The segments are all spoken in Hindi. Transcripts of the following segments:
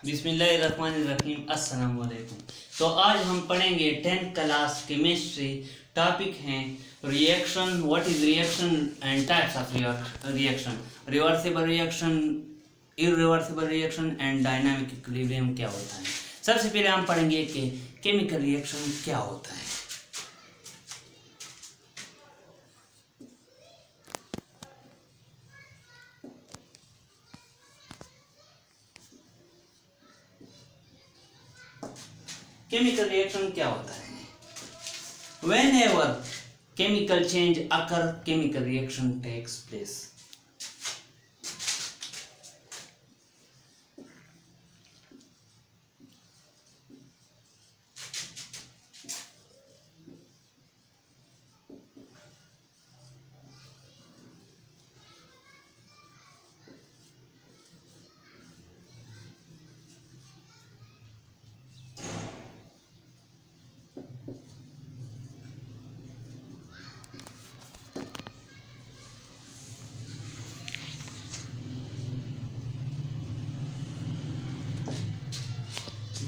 बिस्मिल्लाहिर्रहमानिर्रहीम अस्सलाम वालेकुम। तो आज हम पढ़ेंगे 10th क्लास केमिस्ट्री। टॉपिक हैं reaction, what is reaction and types of reaction, reversible reaction, irreversible reaction and dynamic equilibrium क्या होता है। सबसे पहले हम पढ़ेंगे कि केमिकल रिएक्शन क्या होता है। केमिकल रिएक्शन क्या होता है? Whenever chemical change occur, chemical reaction takes place.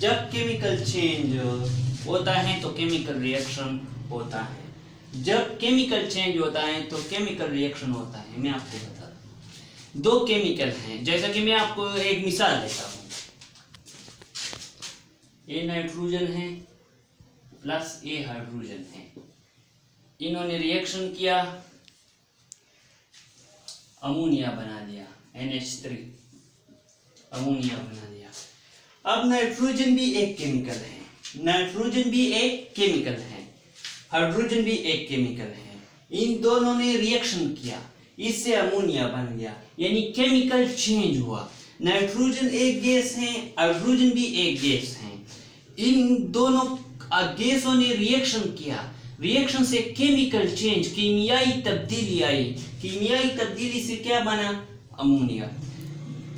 जब केमिकल चेंज होता है तो केमिकल रिएक्शन होता है। जब केमिकल चेंज होता है तो केमिकल रिएक्शन होता है। मैं आपको बता दूं, दो केमिकल हैं। जैसा कि मैं आपको एक मिसाल देता हूं, ये नाइट्रोजन है प्लस ये हाइड्रोजन है। इन्होंने रिएक्शन किया, अमोनिया बना दिया, NH3 अमोनिया बना दिया। अब नाइट्रोजन भी एक केमिकल है, नाइट्रोजन भी एक केमिकल है, हाइड्रोजन भी एक केमिकल है। इन दोनों ने रिएक्शन किया, इससे अमोनिया बन गया, यानी केमिकल चेंज हुआ। नाइट्रोजन एक गैस है, हाइड्रोजन भी एक गैस है। इन दोनों गैसों ने रिएक्शन किया, रिएक्शन से केमिकल चेंज, कीमियाई तब्दीली आई। कीमियाई तब्दीली से क्या बना? अमोनिया।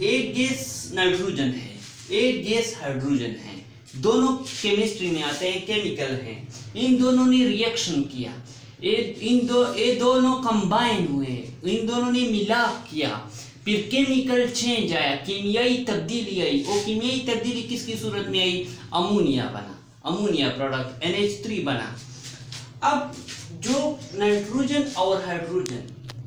एक गैस नाइट्रोजन है, एक गैस हाइड्रोजन है, दोनों केमिस्ट्री में आते हैं, केमिकल हैं। इन दोनों ने रिएक्शन किया, ये दोनों कंबाइन हुए, इन दोनों ने मिलाप किया, फिर केमिकल चेंज आया, कीमियाई तब्दीली आई। वो कीमियाई तब्दीली किसकी सूरत में आई? अमोनिया बना, अमोनिया प्रोडक्ट NH3 बना। अब जो नाइट्रोजन और हाइड्रोजन,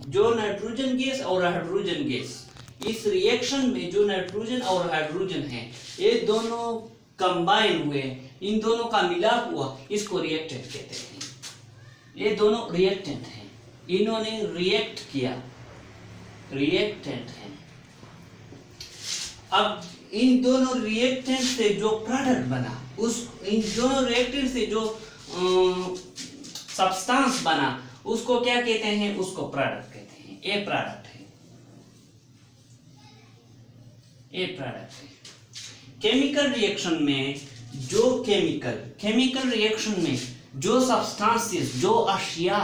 जो नाइट्रोजन गैस और हाइड्रोजन गैस, इस रिएक्शन में जो नाइट्रोजन और हाइड्रोजन है, ये दोनों कंबाइन हुए, इन दोनों का मिलाप हुआ, इसको रिएक्टेंट कहते हैं। ये दोनों रिएक्टेंट हैं, इन्होंने रिएक्ट किया, रिएक्टेंट हैं। अब इन दोनों रिएक्टेंट से जो प्रोडक्ट बना, उस इन दोनों रिएक्टेंट से जो सब्सटेंस बना, उसको क्या कहते हैं? उसको प्रोडक्ट कहते हैं। ये प्रोडक्ट है, ये प्रोडक्ट है। केमिकल रिएक्शन में जो केमिकल रिएक्शन में जो सब्सटेंसेस, जो अशिया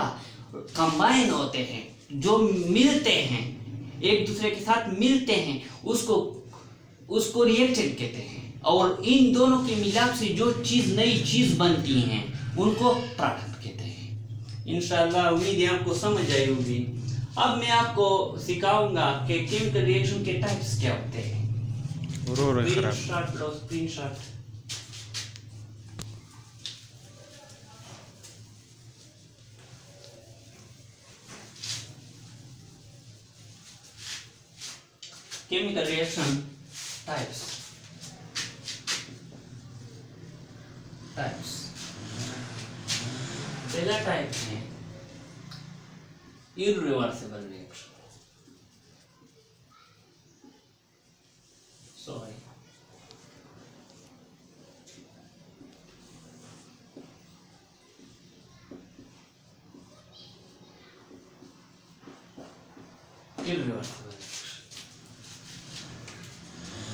कंबाइन होते हैं, जो मिलते हैं, एक दूसरे के साथ मिलते हैं, उसको रिएक्टेंट कहते हैं। और इन दोनों के मिलाप से जो चीज, नई चीज बनती हैं, उनको प्रोडक्ट कहते हैं। इंशाअल्लाह उम्मीद है आपको समझ आई होगी। अब मैं आपको सिखाऊंगा कि केमिकल रिएक्शन के टाइप्स क्या होते हैं। Screenshot chemical reaction types. पहला टाइप है irreversible reaction. Sorry,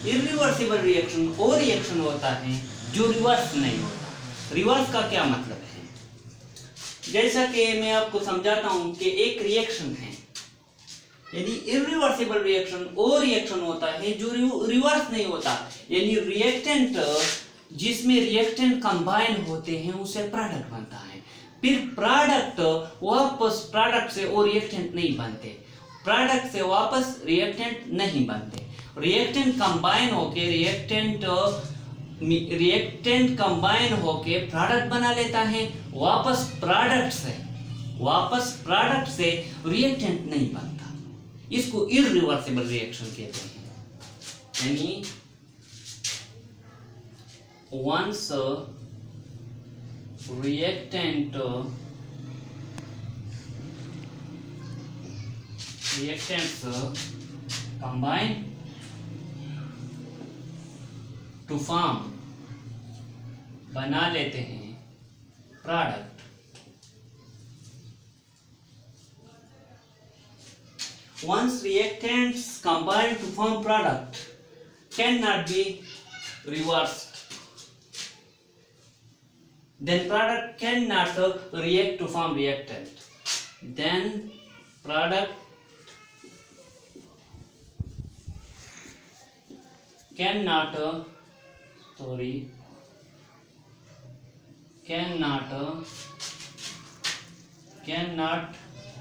irreversible reaction वो रिएक्शन होता है जो रिवर्स नहीं होता। रिवर्स का क्या मतलब है? जैसा कि मैं आपको समझाता हूं कि एक रिएक्शन है, यानी इरिवर्सिबल रिएक्शन वो रिएक्शन होता है जो रिवर्स नहीं होता। यानी रिएक्टेंट, जिसमें रिएक्टेंट कंबाइन होते हैं, उससे प्रोडक्ट बनता है। फिर प्रोडक्ट वापस, प्रोडक्ट से वो रिएक्टेंट नहीं बनते, प्रोडक्ट से वापस रिएक्टेंट नहीं बनते। रिएक्टेंट कंबाइन होके प्रोडक्ट बना लेता है, वापस प्रोडक्ट से रिएक्टेंट नहीं बनता। इसको इररिवर्सिबल रिएक्शन कहते हैं। यानी once reactants combine to form, बना लेते हैं product, once reactants combine to form product cannot be reversed, then product cannot react to form reactant, then product cannot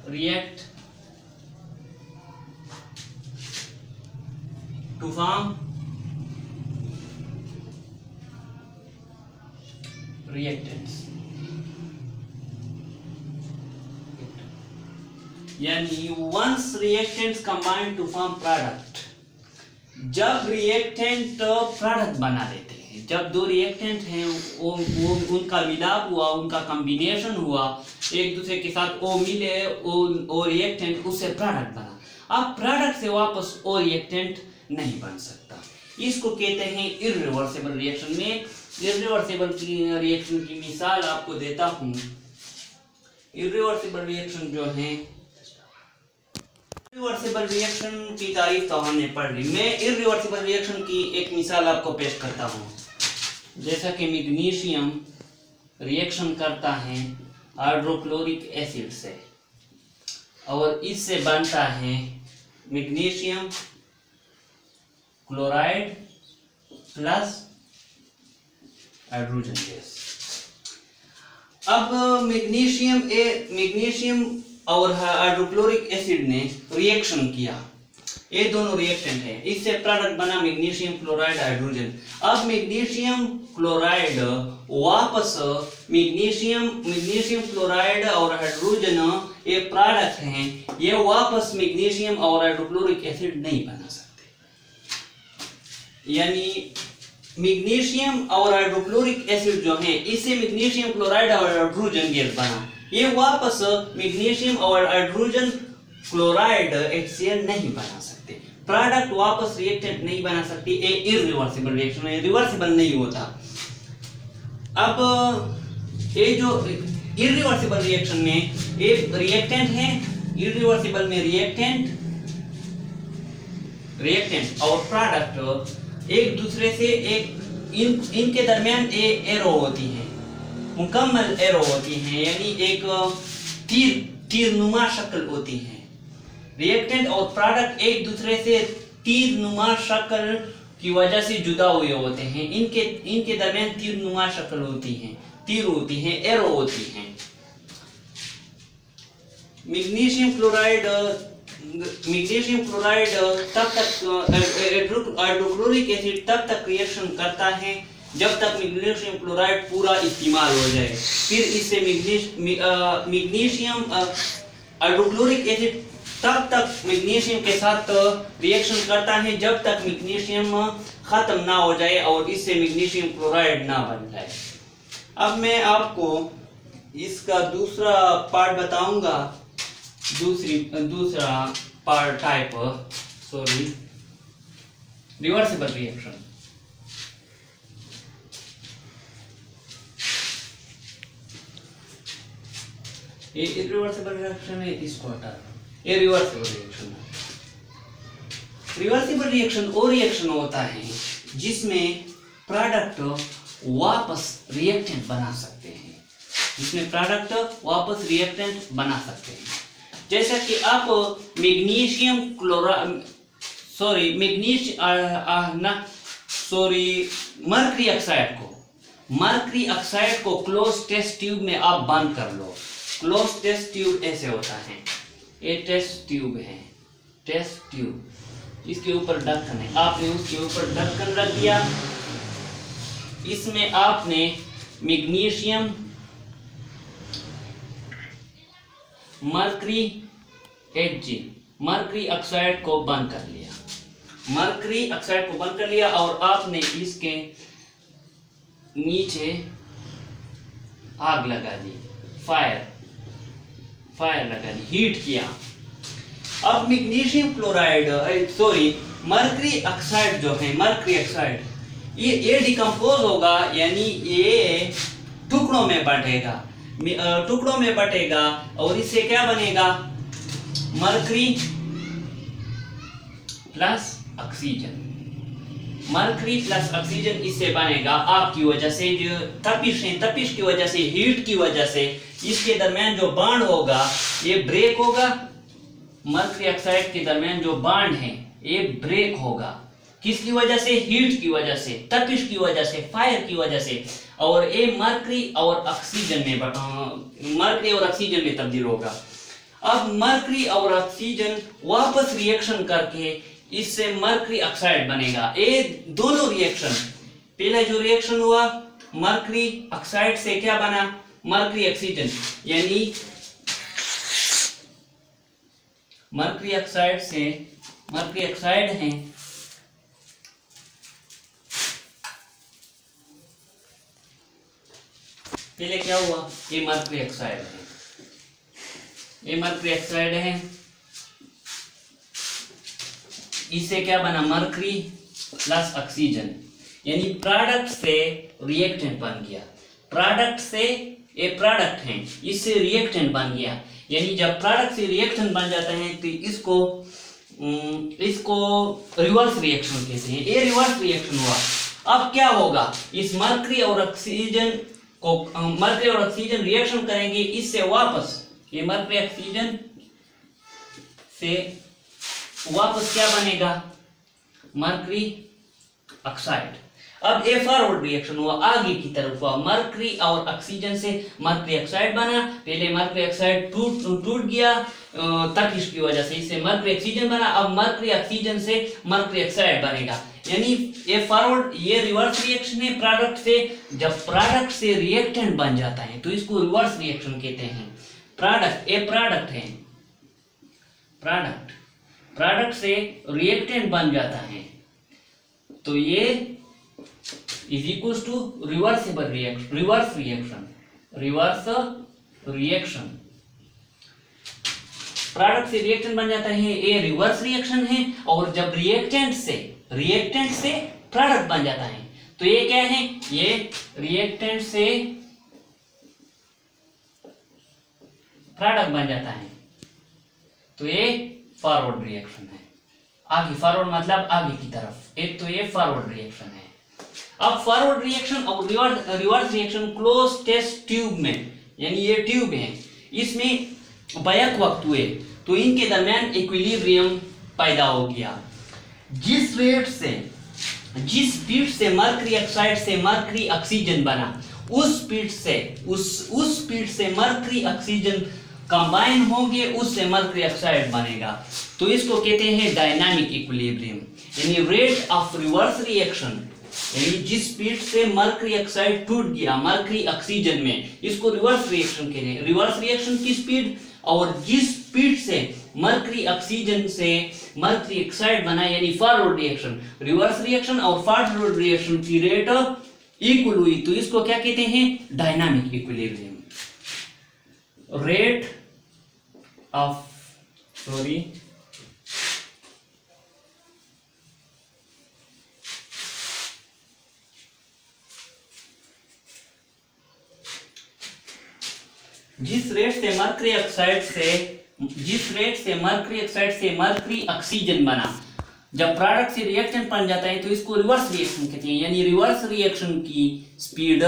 react to form reactants। यानी once reactants combine to form product, जब रिएक्टेंट प्रोडक्ट बना देते हैं, जब दो रिएक्टेंट हैं वो उनका मिलाप हुआ, उनका कॉम्बिनेशन हुआ, एक दूसरे के साथ वो मिले, वो रिएक्टेंट उससे प्रोडक्ट बना। अब प्रोडक्ट से वापस वो रिएक्टेंट नहीं बन सकता, इसको कहते हैं इररिवर्सिबल रिएक्शन। में इररिवर्सिबल रिएक्शन की मिसाल आपको देता हूं। इररिवर्सिबल रिएक्शन जो है, इररिवर्सिबल रिएक्शन की तारीफ तो हमने पढ़ ली। मैं इररिवर्सिबल रिएक्शन की एक मिसाल आपको पेश करता हूं। जैसा कि मैग्नीशियम रिएक्शन करता है हाइड्रोक्लोरिक एसिड से, और इससे बनता है magnesium chloride plus hydrogen gas. अब मैग्नीशियम और हाइड्रोक्लोरिक एसिड ने रिएक्शन किया, ये दोनों रिएक्टेंट हैं, इससे प्रोडक्ट बना मैग्नीशियम क्लोराइड हाइड्रोजन। अब मैग्नीशियम क्लोराइड वापस मैग्नीशियम क्लोराइड और हाइड्रोजन ये प्रोडक्ट हैं, ये वापस मैग्नीशियम और हाइड्रोक्लोरिक एसिड नहीं बना सकते। यानी मैग्नीशियम और हाइड्रोक्लोरिक एसिड जो है, इससे मैग्नीशियम क्लोराइड और हाइड्रोजन गैस बना, ये वापस मैग्नीशियम और हाइड्रोजन क्लोराइड HCl नहीं बना सकते, प्रोडक्ट वापस रिएक्टेंट नहीं बना सकती। ये इररिवर्सिबल रिएक्शन है, रिवर्सिबल नहीं होता। अब ये जो इररिवर्सिबल रिएक्शन में ये रिएक्टेंट है, इररिवर्सिबल में रिएक्टेंट और प्रोडक्ट एक दूसरे से इनके दरमियान एरो होती है, मुकम्मल एरो होती है, यानी एक तीरनुमा शक्ल होती है। रिएक्टेंट और प्रोडक्ट एक दूसरे से तीरनुमा शक्ल की वजह से जुदा हुए होते हैं, इनके दरमियान तीरनुमा शक्ल होती है, तीर होती है, एरो होती है। मैग्नीशियम क्लोराइड तब तक हाइड्रोक्लोरिक एसिड तब तक रिएक्शन करता है जब तक मैग्नीशियम क्लोराइड पूरा इस्तेमाल हो जाए। फिर इससे मैग्नीशियम हाइड्रोक्लोरिक एसिड तब तक मैग्नीशियम के साथ रिएक्शन करता है जब तक मैग्नीशियम खत्म ना हो जाए और इससे मैग्नीशियम क्लोराइड ना बन जाए। अब मैं आपको इसका दूसरा पार्ट बताऊंगा, दूसरा पार्ट टाइप रिवर्सिबल रिएक्शन। ये इररिवर्सिबल रिएक्शन है, इसको हटा, ये रिवर्सिबल रिएक्शन है। रिवर्सिबल रिएक्शन वो रिएक्शन होता है जिसमें प्रोडक्ट वापस रिएक्टेंट बना सकते हैं, जिसमें प्रोडक्ट वापस रिएक्टेंट बना सकते हैं। जैसा कि आप मर्करी ऑक्साइड को क्लोज टेस्ट ट्यूब में आप बंद कर लो। क्लोज टेस्ट ट्यूब ऐसे होता है, ये टेस्ट ट्यूब है, टेस्ट ट्यूब। इसके ऊपर ढक्कन है, आपने उसके ऊपर ढक्कन रख दिया। इसमें आपने मैग्नीशियम मरकरी मरकरी ऑक्साइड को बंद कर लिया, मरकरी ऑक्साइड को बंद कर लिया और आपने इसके नीचे आग लगा दी, फायर लगा दी, हीट किया। अब मैग्नीशियम क्लोराइड मरकरी ऑक्साइड जो है, मरकरी ऑक्साइड ये डिकम्पोज होगा, यानी ये टुकड़ों में बटेगा और इससे क्या बनेगा, mercury plus oxygen. Mercury plus oxygen इससे बनेगा। आपकी वजह से जो तपिश की वजह से, हीट की वजह से इसके दरमियान जो बॉन्ड होगा ये ब्रेक होगा। मरकरी ऑक्साइड के दरमियान जो बॉन्ड है ये ब्रेक होगा। किसकी वजह से? हीट की वजह से, तपिश की वजह से, फायर की वजह से। और ये मरकरी और ऑक्सीजन में तब्दील होगा। अब मरकरी और ऑक्सीजन वापस रिएक्शन करके इससे मरकरी ऑक्साइड बनेगा। ये दोनों रिएक्शन, पहला जो रिएक्शन हुआ मरकरी ऑक्साइड से क्या बना, मरकरी ऑक्सीजन, यानी मरकरी ऑक्साइड से, मरकरी ऑक्साइड है, पहले क्या हुआ, ये मरकरी ऑक्साइड है, ये मरकरी ऑक्साइड है, इससे क्या बना, मरकरी प्लस ऑक्सीजन, यानी प्रोडक्ट से रिएक्टेंट बन गया। प्रोडक्ट से, ये प्रोडक्ट है, इससे रिएक्टेंट बन गया। यानी जब प्रोडक्ट से रिएक्टेंट बन जाता है तो इसको रिवर्स रिएक्शन कहते हैं। ये रिवर्स रिएक्शन हुआ। अब क्या होगा, इस मरकरी और ऑक्सीजन रिएक्शन करेंगे, इससे वापस ये मरकरी ऑक्सीजन से वापस क्या बनेगा, मरकरी ऑक्साइड। अब ये फॉरवर्ड रिएक्शन हुआ, आगे की तरफ हुआ। मरकरी और ऑक्सीजन से मरकरी ऑक्साइड बना। पहले मरकरी ऑक्साइड टूट गया तपिश की वजह से, इससे मरकरी ऑक्सीजन बना। अब मरकरी ऑक्सीजन से मरकरी ऑक्साइड बनेगा। यानी ये फॉरवर्ड, ये रिवर्स रिएक्शन है प्रोडक्ट से। जब प्रोडक्ट से रिएक्टेंट बन जाता है तो इसको रिवर्स रिएक्शन कहते हैं। प्रोडक्ट, ये प्रोडक्ट है, प्रोडक्ट से रिएक्टेंट बन जाता है तो ये is equal to reverse reaction. Product से रिएक्टेंट बन जाता है, ये रिवर्स रिएक्शन है। और जब रिएक्टेंट से प्रोडक्ट बन जाता है तो ये क्या है, ये रिएक्टेंट से प्रोडक्ट बन जाता है तो ये फॉरवर्ड रिएक्शन है। आगे, फॉरवर्ड मतलब आगे की तरफ, एक तो ये फॉरवर्ड रिएक्शन है। अब फॉरवर्ड रिएक्शन और reverse reaction close test tube में, यानी ये ट्यूब है, इसमें बैक वक्त हुए तो इनके दरमियान इक्विलिब्रियम पैदा हो गया। जिस स्पीड से मरकरी ऑक्साइड से मरकरी ऑक्सीजन बना, उस स्पीड से मरकरी ऑक्सीजन कंबाइन होंगे, उससे मरकरी ऑक्साइड बनेगा। तो इसको कहते हैं डायनामिक इक्विलिब्रियम। यानी रेट ऑफ रिवर्स रिएक्शन, यानी जिस स्पीड से मरकरी ऑक्साइड टूट गया मरकरी ऑक्सीजन में, इसको रिवर्स रिएक्शन कहते हैं। रिवर्स रिएक्शन की स्पीड और जिस स्पीड से मरकरी ऑक्सीजन से मरकरी ऑक्साइड बना, यानी फॉरवर्ड रिएक्शन, रिवर्स रिएक्शन और फॉरवर्ड रिएक्शन की रेट इक्वल हुई तो इसको क्या कहते हैं, डायनामिक इक्विलिब्रियम। रेट ऑफ जिस रेट से मरकरी ऑक्साइड से मरकरी ऑक्सीजन बना, जब प्रोडक्ट से रिएक्टेंट बन जाता है तो इसको रिवर्स रिएक्शन कहते हैं। यानी रिवर्स रिएक्शन की स्पीड,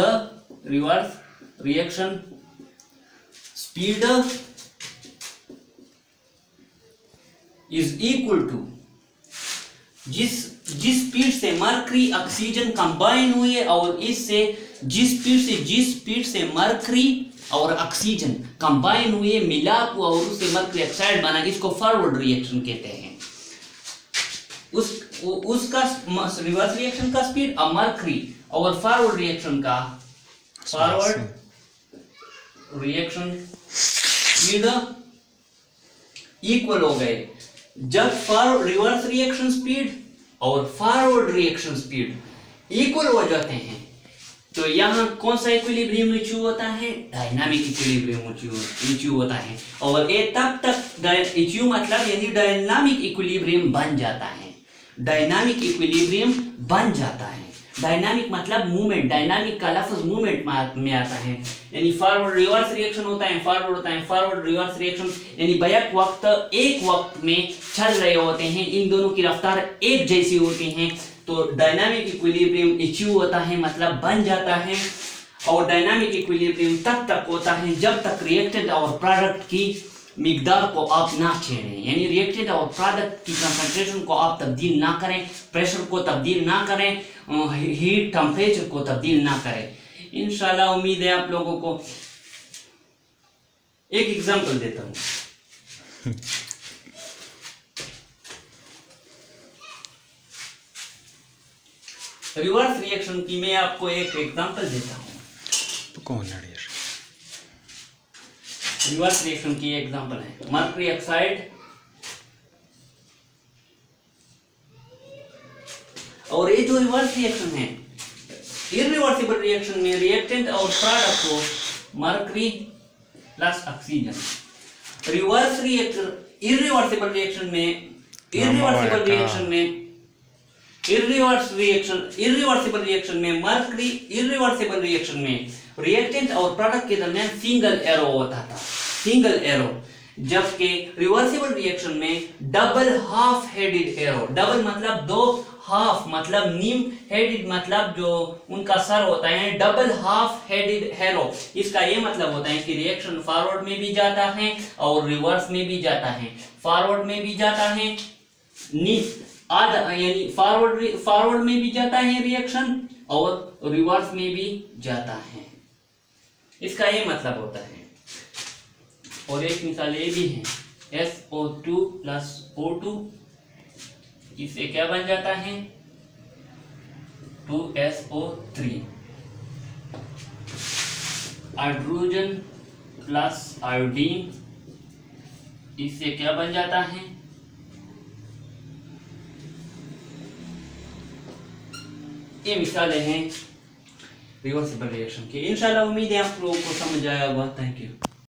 इज इक्वल टू जिस स्पीड से मरकरी ऑक्सीजन कंबाइन हुए और इससे जिस स्पीड से मरकरी और ऑक्सीजन कंबाइन हुए, मिलाप हुआ और उससे मरकरी ऑक्साइड बना, इसको फॉरवर्ड रिएक्शन कहते हैं। उसका रिवर्स रिएक्शन का स्पीड और मरकरी और फॉरवर्ड रिएक्शन का स्पीड इक्वल हो गए। जब रिवर्स रिएक्शन स्पीड और फॉरवर्ड रिएक्शन स्पीड इक्वल हो जाते हैं तो यहाँ कौन सा इक्विलिब्रियम अचीव होता है? डायनामिक इक्विलिब्रियम अचीव होता है। और ये तब तक अचीव मतलब यानी डायनामिक इक्विलिब्रियम बन जाता है। डायनामिक इक्विलिब्रियम बन जाता है। डायनामिक मतलब मूवमेंट, डायनामिक का लफ्ज मूवमेंट में आता है। यानी फॉरवर्ड रिवर्स रिएक्शन होता है, फॉरवर्ड रिवर्स रिएक्शन यानी बैक वक्त एक वक्त में चल रहे होते हैं, इन दोनों की रफ्तार एक जैसी होती है तो डायनामिक इक्विलिब्रियम अचीव होता है मतलब बन जाता है। और डायनामिक इक्विलिब्रियम तब तक होता है जब तक रिएक्टेंट और प्रोडक्ट की मिकदार को आप ना छेड़ें, यानी रिएक्टेंट और प्रोडक्ट की कंसंट्रेशन को आप तब्दील ना करें, प्रेशर को तब्दील ना करें, हीट टेम्परेचर को तब्दील ना करें। इंशाल्लाह उम्मीद है आप लोगों को। एक एग्जांपल देता हूं। रिवर्स रिएक्शन की मैं आपको एक एग्जांपल देता हूं। कौन है? रिवर्स रिएक्शन की एग्जांपल है मर्करी ऑक्साइड और ये जो रिवर्स रिएक्शन है, इररिवर्सिबल रिएक्शन में रिएक्टेंट और प्रोडक्ट को mercury plus oxygen. Reverse reaction irreversible reaction में मर्करी इररिवर्सिबल रिएक्शन में रिएक्टेंट और प्रोडक्ट के दरमियान सिंगल एरो होता था, सिंगल एरो। जबकि रिवर्सिबल रिएक्शन में double half headed arrow, double मतलब दो, हाफ मतलब नीम, हेडेड मतलब जो उनका सर होता है, डबल हाफ हेडेड एरो। इसका ये मतलब होता है कि रिएक्शन फॉरवर्ड में भी जाता है और रिवर्स में भी जाता है। फॉरवर्ड में भी जाता है आधा, यानी फॉरवर्ड में भी जाता है रिएक्शन और रिवर्स में भी जाता है, इसका ये मतलब होता है। और एक मिसाल ये भी है SO2 प्लस O2, इससे क्या बन जाता है 2SO3। हाइड्रोजन प्लस आयोडीन, इससे क्या बन जाता है ये मिसालें हैं रिवर्सिबल रिएक्शन की। इंशाल्लाह उम्मीद है आप लोगों को समझ आया होगा। Thank you.